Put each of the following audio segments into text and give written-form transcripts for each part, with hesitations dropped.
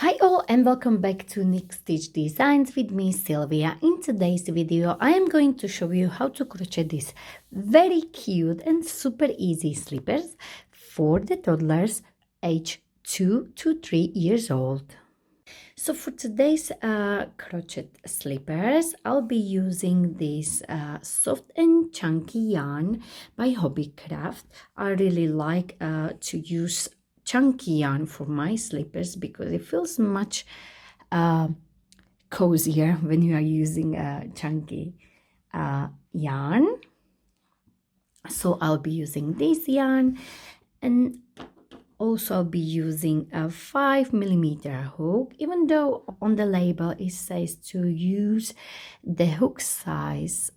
Hi all and welcome back to Nick Stitch Designs with me Sylvia. In today's video I am going to show you how to crochet these very cute and super easy slippers for the toddlers age 2 to 3 years old. So for today's crochet slippers, I'll be using this soft and chunky yarn by Hobbycraft. I really like to use chunky yarn for my slippers because it feels much cozier when you are using a chunky yarn. So I'll be using this yarn, and also I'll be using a 5mm hook, even though on the label it says to use the hook size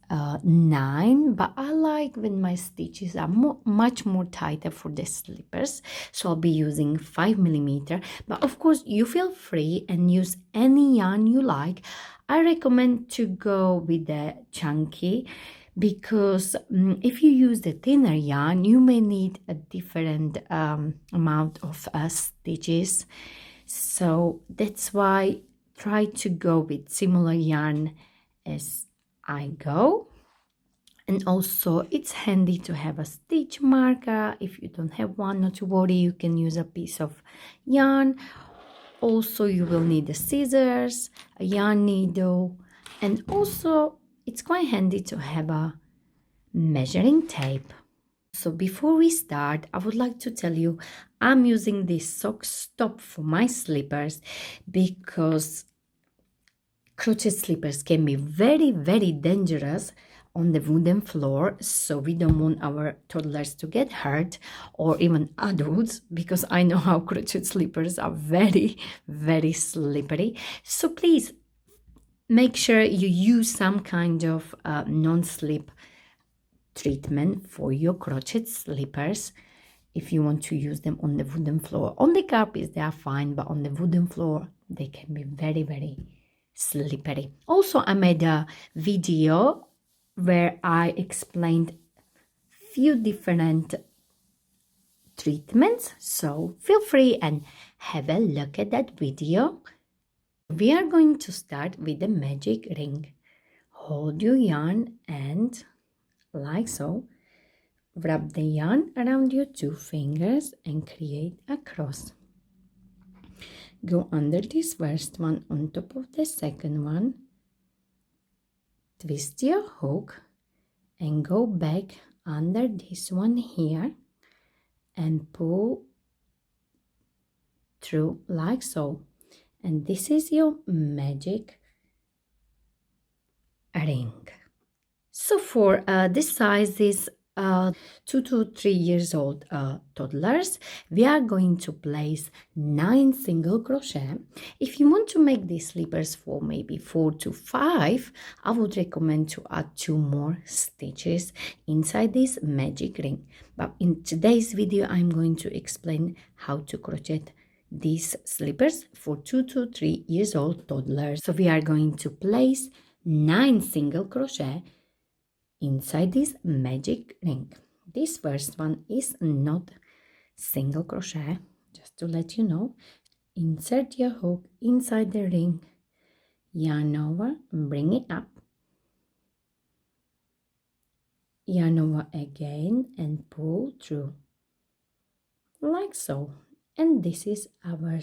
9, but I like when my stitches are much more tighter for the slippers, so I'll be using 5mm. But of course you feel free and use any yarn you like. I recommend to go with the chunky because if you use the thinner yarn you may need a different amount of stitches, so that's why try to go with similar yarn as I go. And also it's handy to have a stitch marker. If you don't have one, not to worry, you can use a piece of yarn. Also you will need the scissors, a yarn needle, and also it's quite handy to have a measuring tape. So before we start, I would like to tell you I'm using this sock stop for my slippers because crochet slippers can be very dangerous on the wooden floor, so we don't want our toddlers to get hurt, or even adults, because I know how crochet slippers are very slippery. So please make sure you use some kind of non-slip treatment for your crochet slippers if you want to use them on the wooden floor. On the carpets they are fine, but on the wooden floor they can be very slippery. Also I made a video where I explained few different treatments, so feel free and have a look at that video. We are going to start with the magic ring. Hold your yarn and like so, wrap the yarn around your 2 fingers and create a cross. Go under this first one on top of the second one, twist your hook and go back under this one here and pull through like so, and this is your magic ring. So for this size is 2 to 3 years old toddlers, we are going to place 9 single crochet. If you want to make these slippers for maybe 4 to 5, I would recommend to add 2 more stitches inside this magic ring. But in today's video I'm going to explain how to crochet these slippers for 2 to 3 years old toddlers. So we are going to place 9 single crochet inside this magic ring. This first one is not single crochet, just to let you know. Insert your hook inside the ring, yarn over, bring it up, yarn over again and pull through like so. And this is our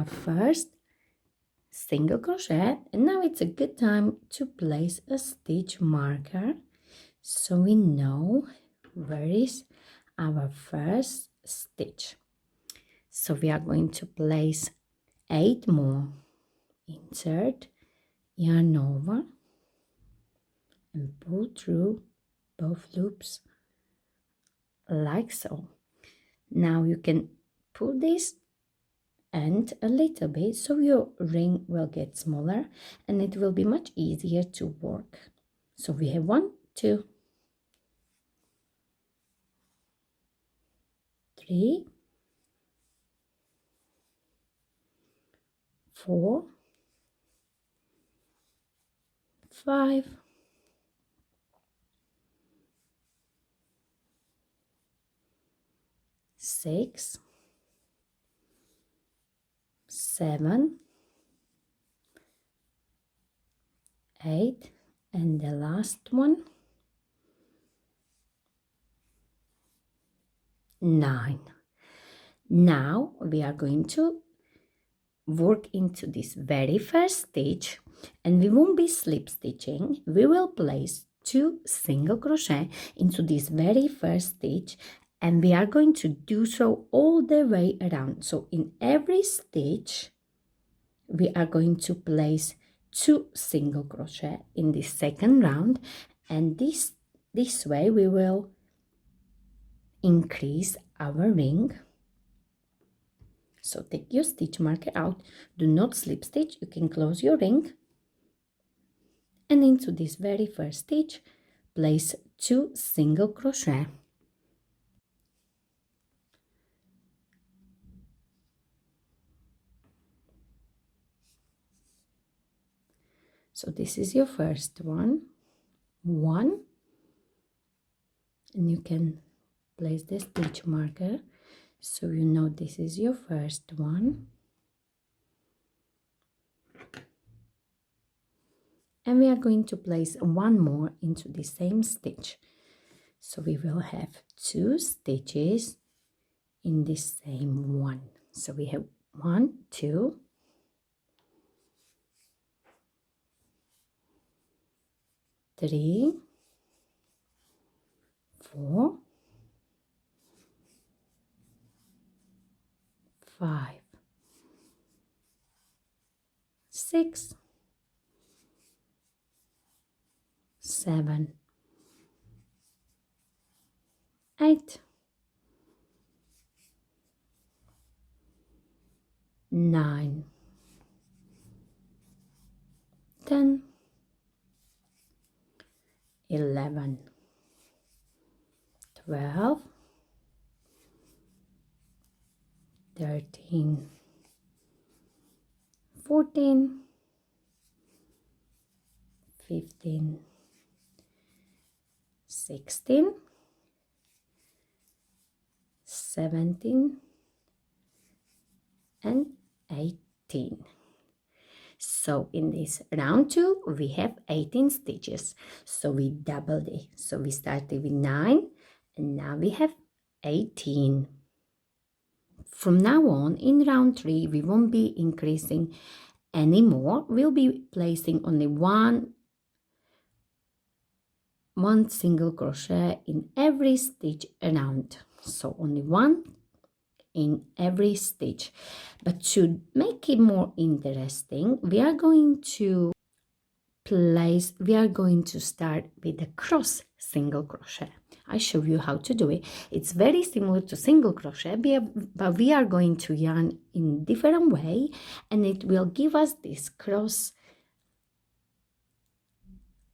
first single crochet, and now it's a good time to place a stitch marker so we know where is our first stitch. So we are going to place 8 more. Insert, yarn over and pull through both loops like so. Now you can pull this and a little bit so your ring will get smaller and it will be much easier to work. So we have 1, 2, 3, 4, 5, 6, 7, 8, and the last one 9. Now we are going to work into this very first stitch, and we won't be slip stitching. We will place 2 single crochet into this very first stitch, and we are going to do so all the way around. So in every stitch we are going to place 2 single crochet in this second round, and this way we will increase our ring. So take your stitch marker out, do not slip stitch, you can close your ring, and into this very first stitch place 2 single crochet. So this is your first one, and you can place the stitch marker so you know this is your first one. And we are going to place one more into the same stitch. So we will have 2 stitches in the same one. So we have 1, 2, 3, 4, 5, 6, 7, 8, 9, 10, 11, 12, 13, 14, 15, 16, 17, and 18. So in this round 2 we have 18 stitches, so we doubled it. So we started with 9 and now we have 18. From now on in round 3 we won't be increasing anymore. We'll be placing only one single crochet in every stitch around, so only one in every stitch. But to make it more interesting, we are going to start with the cross single crochet. I show you how to do it. It's very similar to single crochet, but we are going to yarn in different way, and it will give us this cross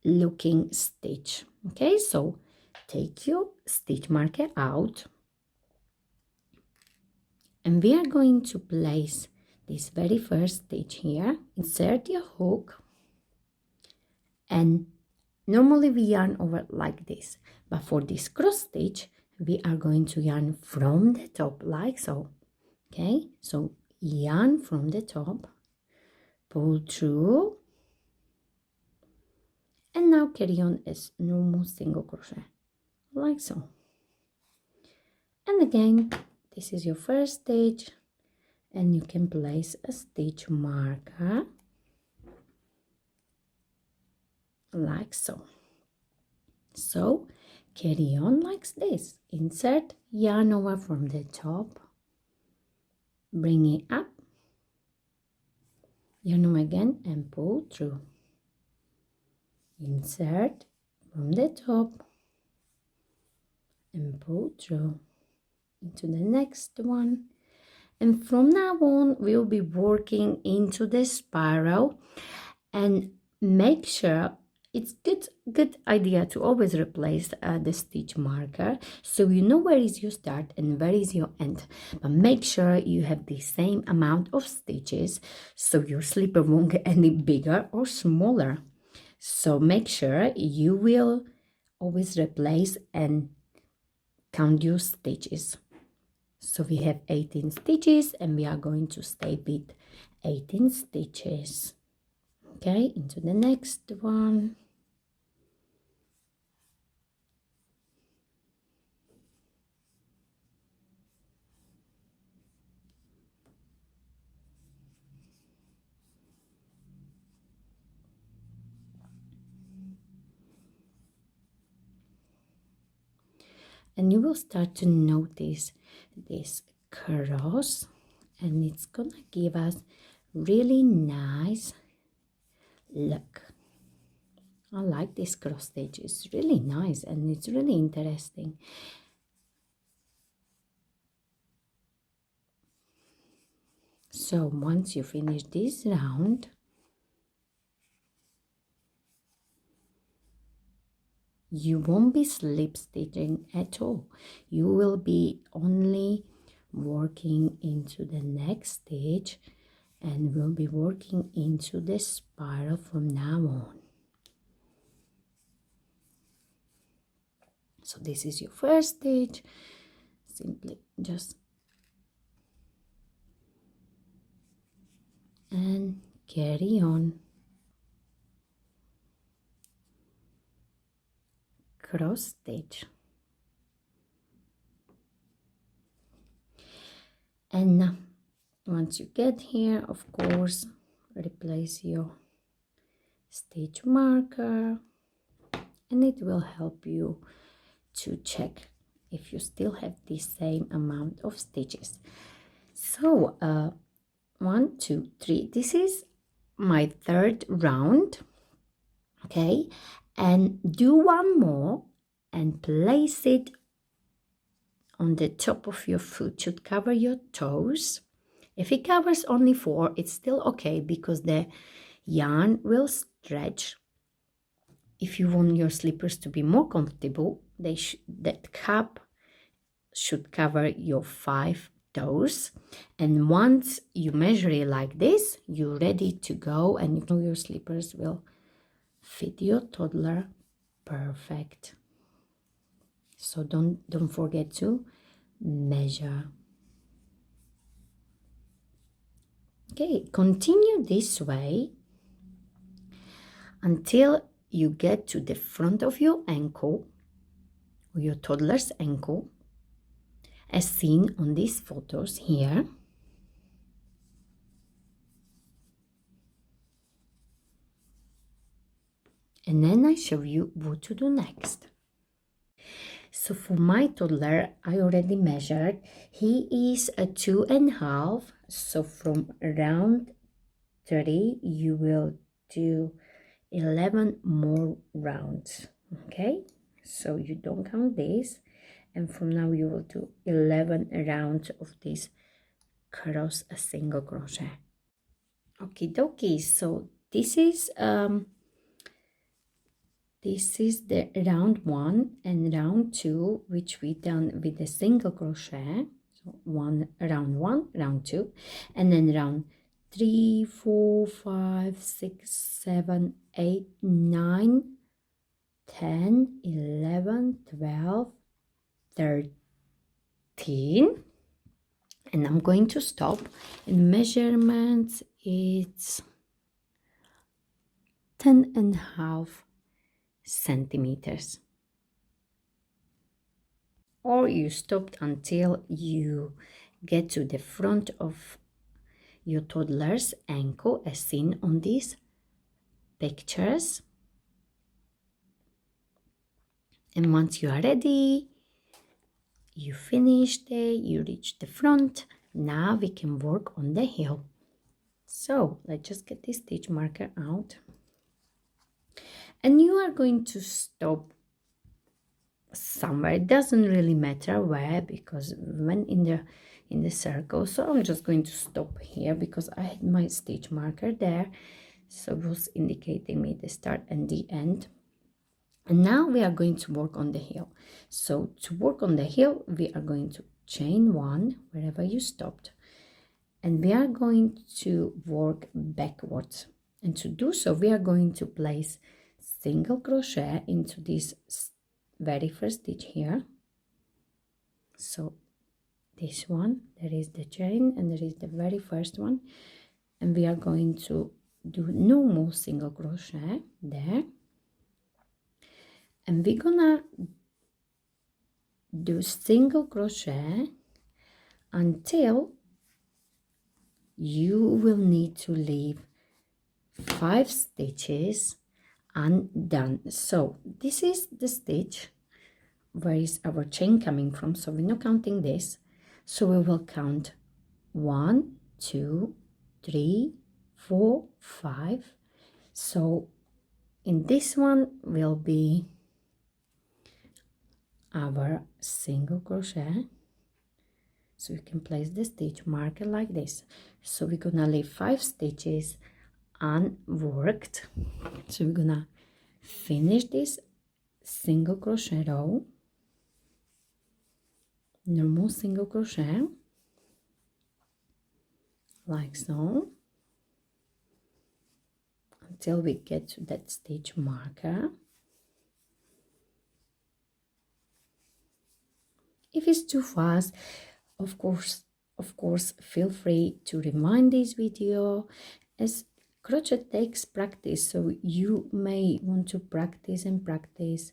looking stitch. Okay, so take your stitch marker out, and we are going to place this very first stitch here. Insert your hook, and normally we yarn over like this, but for this cross stitch we are going to yarn from the top like so. Okay, so yarn from the top, pull through, and now carry on as normal single crochet like so. And again, this is your first stitch, and you can place a stitch marker like so. So carry on like this. Insert yarn over from the top, bring it up, yarn over again, and pull through. Insert from the top and pull through into the next one. And from now on we'll be working into the spiral, and make sure it's good idea to always replace the stitch marker so you know where is your start and where is your end, but make sure you have the same amount of stitches so your slipper won't get any bigger or smaller. So make sure you will always replace and count your stitches. So we have 18 stitches, and we are going to stay with 18 stitches. Okay, into the next one. And you will start to notice this cross, and it's gonna give us really nice look. I like this cross stitch. It's really nice and it's really interesting. So once you finish this round, you won't be slip stitching at all. You will be only working into the next stitch and will be working into the spiral from now on. So this is your first stitch. Simply just and carry on. Cross stitch. And now, once you get here, of course, replace your stitch marker, and it will help you to check if you still have the same amount of stitches. So 1 2 3, this is my third round. Okay, and do one more and place it on the top of your foot. Should cover your toes. If it covers only 4, it's still okay because the yarn will stretch. If you want your slippers to be more comfortable, that cap should cover your 5 toes. And once you measure it like this, you're ready to go, and you know your slippers will fit your toddler perfect. So don't forget to measure. Okay, continue this way until you get to the front of your ankle, or your toddler's ankle, as seen on these photos here. And then I show you what to do next. So for my toddler, I already measured. He is a 2.5. So from round 30, you will do 11 more rounds. Okay, so you don't count this, and from now you will do 11 rounds of this cross a single crochet. Okie dokie, so this is the round 1 and round 2, which we done with a single crochet. So round 1, round 2, and then round 3, 4, 5, 6, 7, 8, 9, 10, 11, 12, 13. And I'm going to stop. In measurements, it's 10.5 centimeters. Or you stopped until you get to the front of your toddler's ankle, as seen on these pictures. And once you are ready, you finished it, you reached the front. Now we can work on the heel. So let's just get this stitch marker out. And you are going to stop somewhere. It doesn't really matter where, because when in the circle. So I'm just going to stop here because I had my stitch marker there, so it was indicating me the start and the end. And now we are going to work on the heel. So to work on the heel, we are going to chain 1 wherever you stopped, and we are going to work backwards. And to do so, we are going to place single crochet into this very first stitch here. So this one, there is the chain, and there is the very first one. and we are going to do normal single crochet there, and we're gonna do single crochet until you will need to leave 5 stitches undone. So this is the stitch where is our chain coming from, so we're not counting this, so we will count 1 2 3 4 5. So in this one will be our single crochet, so you can place the stitch marker like this. So we're gonna leave 5 stitches unworked, so we're gonna finish this single crochet row, normal single crochet like so, until we get to that stitch marker. If it's too fast, of course feel free to rewind this video, as crochet takes practice, so you may want to practice and practice,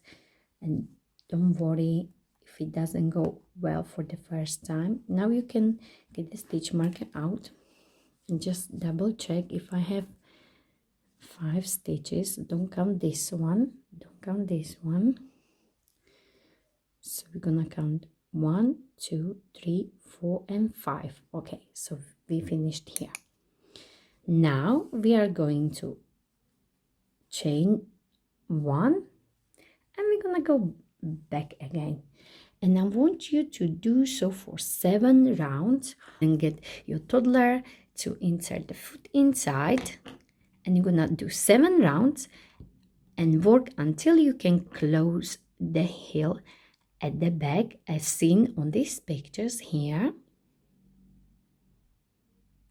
and don't worry if it doesn't go well for the first time. Now you can get the stitch marker out and just double check if I have 5 stitches. Don't count this one, don't count this one. So we're gonna count 1 2 3 4 and 5. Okay, so we finished here. Now we are going to chain 1 and we're gonna go back again, and I want you to do so for 7 rounds, and get your toddler to insert the foot inside, and you're gonna do 7 rounds and work until you can close the heel at the back as seen on these pictures here.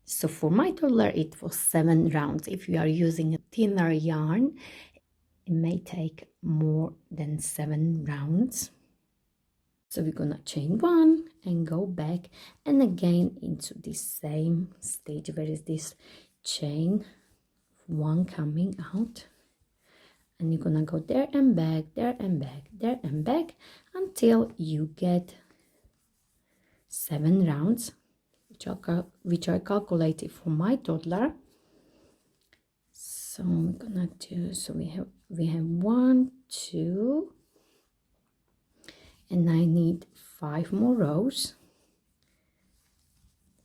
So for my toddler it was 7 rounds. If you are using a thinner yarn, it may take more than 7 rounds. So we're gonna chain 1 and go back, and again into this same stage where is this chain 1 coming out, and you're gonna go there and back, there and back, there and back until you get 7 rounds, which are calculated for my toddler. So we're gonna do, so we have 1 2, and I need 5 more rows,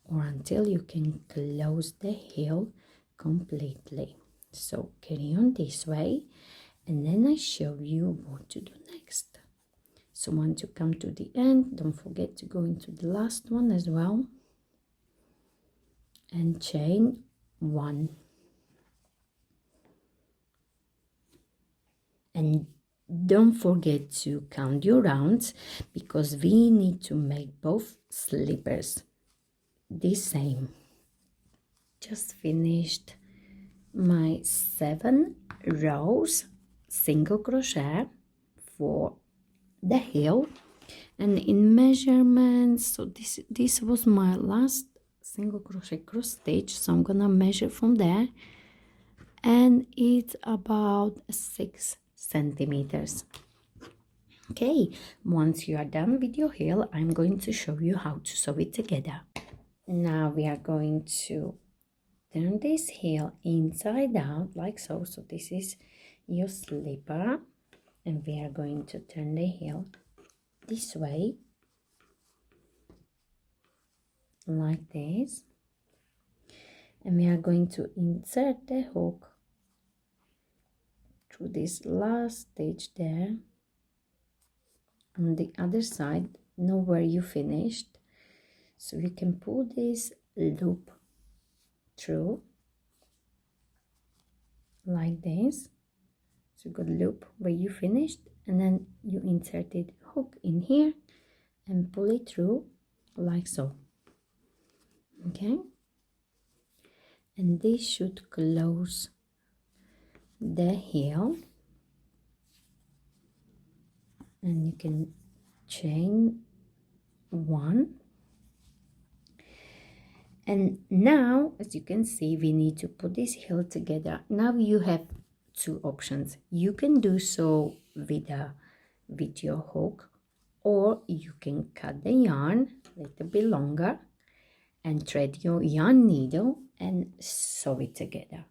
or until you can close the heel completely. So carry on this way, and then I show you what to do next. So once you come to the end, don't forget to go into the last one as well and chain 1, and don't forget to count your rounds, because we need to make both slippers the same. Just finished my 7 rows single crochet for the heel, and in measurements, so this was my last single crochet cross stitch, so I'm gonna measure from there, and it's about 6 centimeters. Okay, once you are done with your heel, I'm going to show you how to sew it together. Now we are going to turn this heel inside out like so. So this is your slipper, and we are going to turn the heel this way like this, and we are going to insert the hook through this last stitch there on the other side, know where you finished, so you can pull this loop through like this. So you got loop where you finished, and then you inserted hook in here and pull it through like so. Okay, and this should close the heel, and you can chain 1, And now, as you can see, we need to put this heel together. Now you have two options. You can do so with your hook, or you can cut the yarn a little bit longer and thread your yarn needle and sew it together.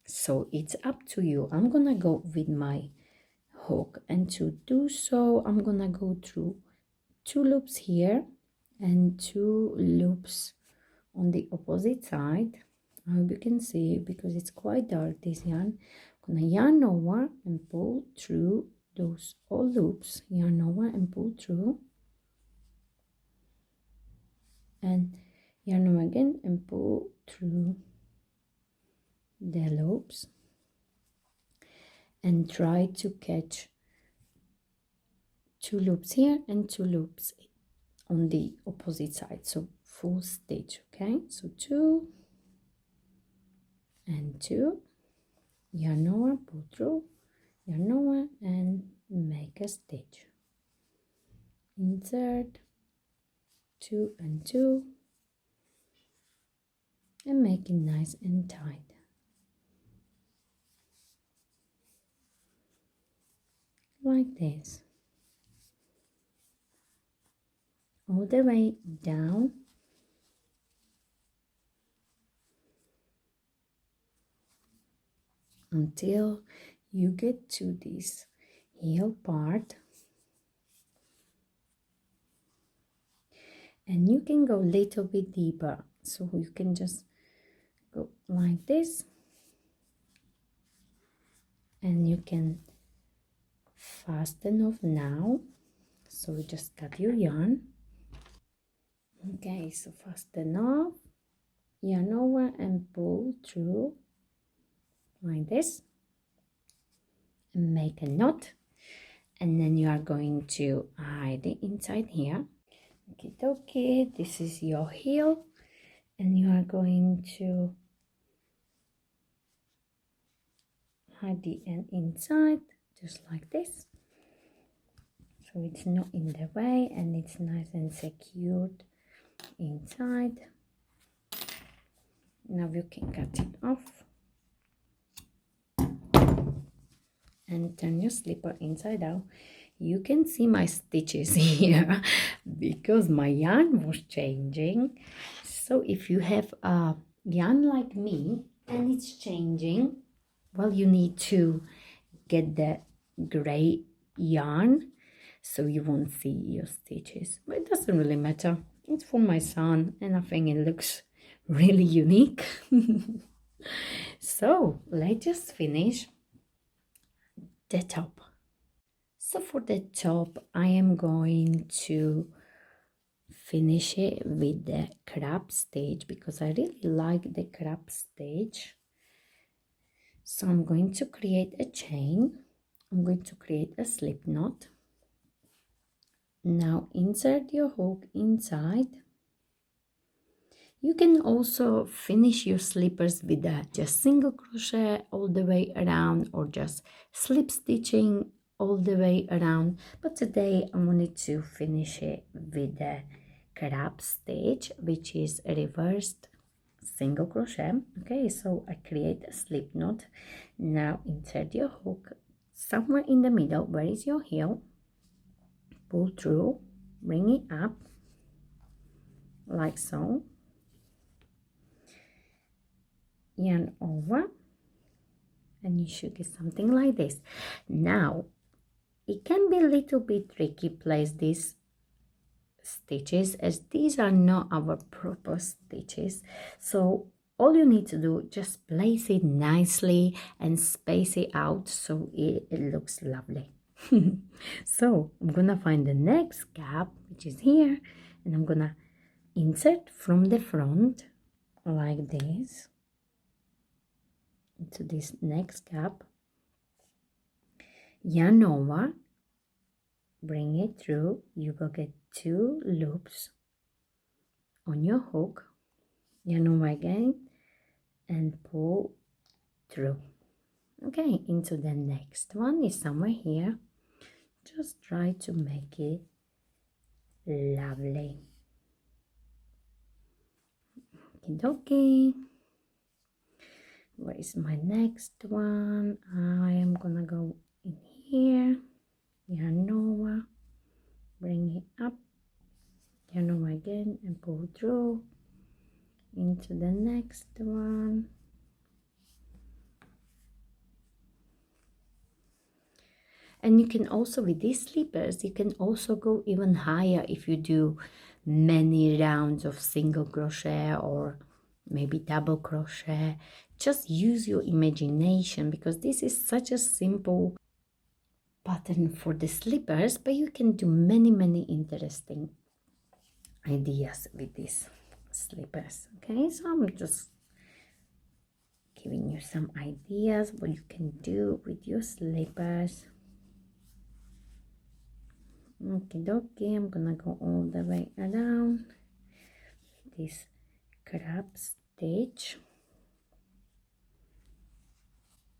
So it's up to you. I'm gonna go with my hook, and to do so I'm gonna go through 2 loops here and 2 loops on the opposite side. I hope you can see because it's quite dark, this yarn. I'm gonna yarn over and pull through those all loops, yarn over and pull through, and yarn over again and pull through the loops, and try to catch 2 loops here and 2 loops on the opposite side, so full stitch. Okay, so 2 and 2, yarn over, pull through, yarn over and make a stitch, insert 2 and 2 and make it nice and tight like this, all the way down until you get to this heel part. And you can go a little bit deeper, so you can just go like this, and you can fasten off now. So you just cut your yarn. Okay, so fasten off, yarn over and pull through like this and make a knot, and then you are going to hide it inside here. Okay, this is your heel, and you are going to hide the end inside just like this, so it's not in the way and it's nice and secured inside. Now you can cut it off and turn your slipper inside out. You can see my stitches here because my yarn was changing. So if you have a yarn like me and it's changing, well, you need to get the gray yarn so you won't see your stitches, but it doesn't really matter. It's for my son and I think it looks really unique. So let's just finish the top. So for the top, I am going to finish it with the crab stitch because I really like the crab stitch. So I'm going to create a chain. I'm going to create a slip knot. Now insert your hook inside. You can also finish your slippers with just single crochet all the way around, or just slip stitching all the way around, but today I wanted to finish it with the crab stitch, which is a reversed single crochet. Okay, so I create a slip knot. Now insert your hook somewhere in the middle where is your heel, pull through, bring it up like so, yarn over, and you should get something like this. Now it can be a little bit tricky place these stitches, as these are not our proper stitches, so all you need to do, just place it nicely and space it out so it looks lovely. So I'm gonna find the next gap, which is here, and I'm gonna insert from the front like this into this next gap, yarn over, bring it through. You will get 2 loops on your hook, yarn over again and pull through. Okay, into the next one is somewhere here. Just try to make it lovely. Okay. Where is my next one? I am gonna go in here. Yarn Nova, bring it up, yarn Nova again, and pull through into the next one. And you can also, with these slippers, you can also go even higher if you do many rounds of single crochet or maybe double crochet. Just use your imagination, because this is such a simple pattern for the slippers, but you can do many interesting ideas with these slippers. Okay, so I'm just giving you some ideas what you can do with your slippers. Okay, I'm gonna go all the way around this crab stitch,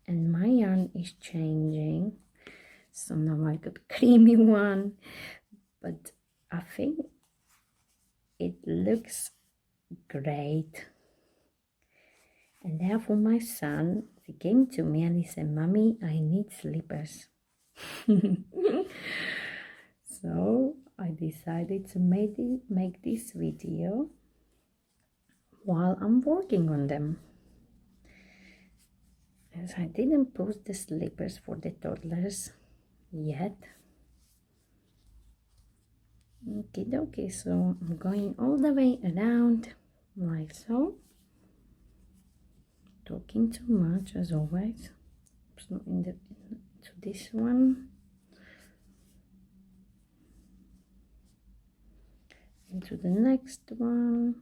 and my yarn is changing, so now I got creamy one, but I think it looks great. And therefore my son, he came to me and he said, "Mommy, I need slippers." So I decided to make this video while I'm working on them. As I didn't post the slippers for the toddlers yet. Okay, so I'm going all the way around like so. Talking too much as always. So into this one. Into the next one.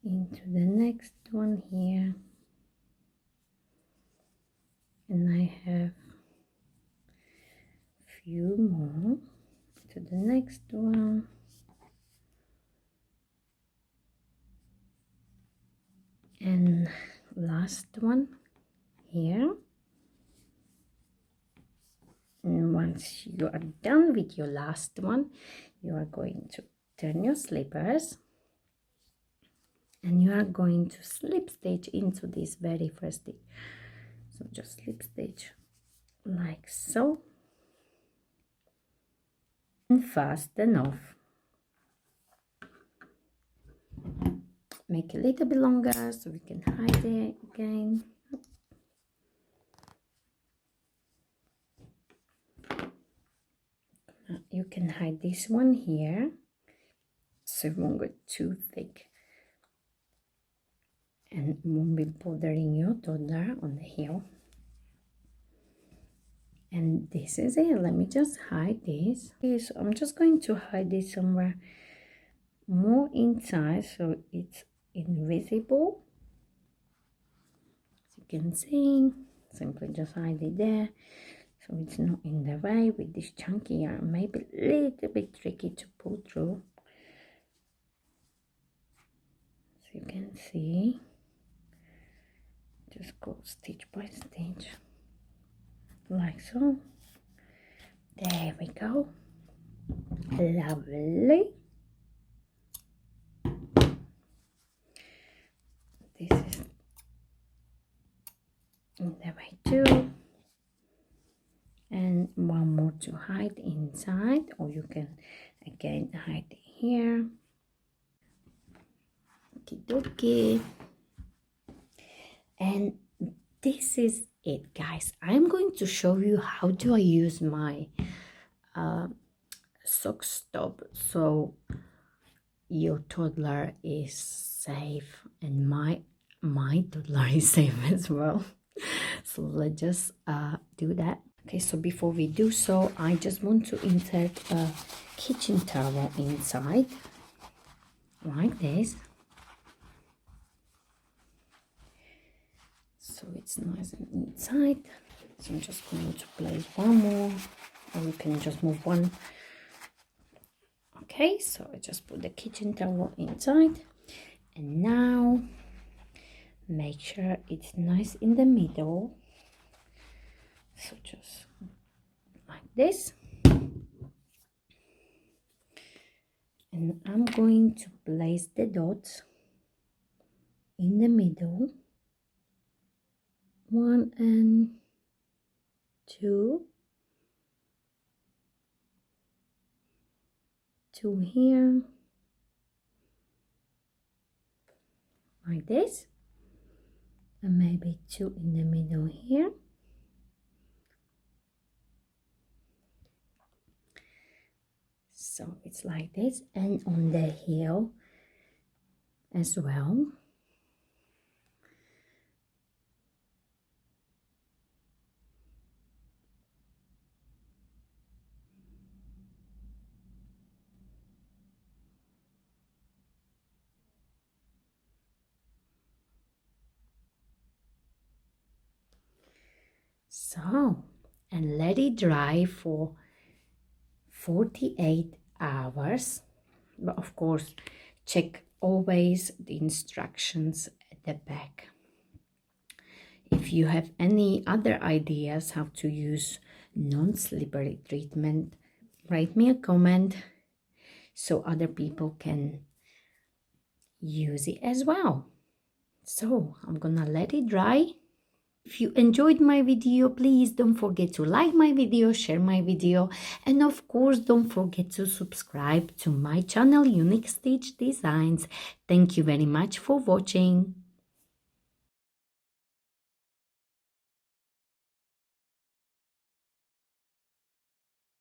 Into the next one here. And I have few more. To the next one. And last one here. And once you are done with your last one, you are going to turn your slippers and you are going to slip stitch into this very first stitch. So just slip stitch like so and fasten off. Make a little bit longer so we can hide it again. You can hide this one here so it won't get too thick and won't be bothering your toddler on the heel. And this is it. Let me just hide this. Okay, so I'm just going to hide this somewhere more inside so it's invisible. As you can see, simply just hide it there so it's not in the way with this chunky yarn. Maybe a little bit tricky to pull through. As you can see, just go stitch by stitch like so. There we go. Lovely. This is in the way too. And one more to hide inside, or you can again hide it here. Okay. And this is it, guys. I'm going to show you how do I use my sock stop so your toddler is safe and my toddler is safe as well. So let's just do that. Okay, so before we do so, I just want to insert a kitchen towel inside like this. So it's nice and inside. So I'm just going to place one more, or you can just move one. Okay, so I just put the kitchen towel inside, and now make sure it's nice in the middle. So just like this. And I'm going to place the dots in the middle, 1 and 2, 2 here, like this, and maybe 2 in the middle here. So it's like this, and on the heel as well. So, and let it dry for 48 hours. But of course, check always the instructions at the back. If you have any other ideas how to use non-slippery treatment, write me a comment so other people can use it as well. So I'm gonna let it dry. If you enjoyed my video, please don't forget to like my video, share my video, and of course don't forget to subscribe to my channel Unique Stitch Designs. Thank you very much for watching.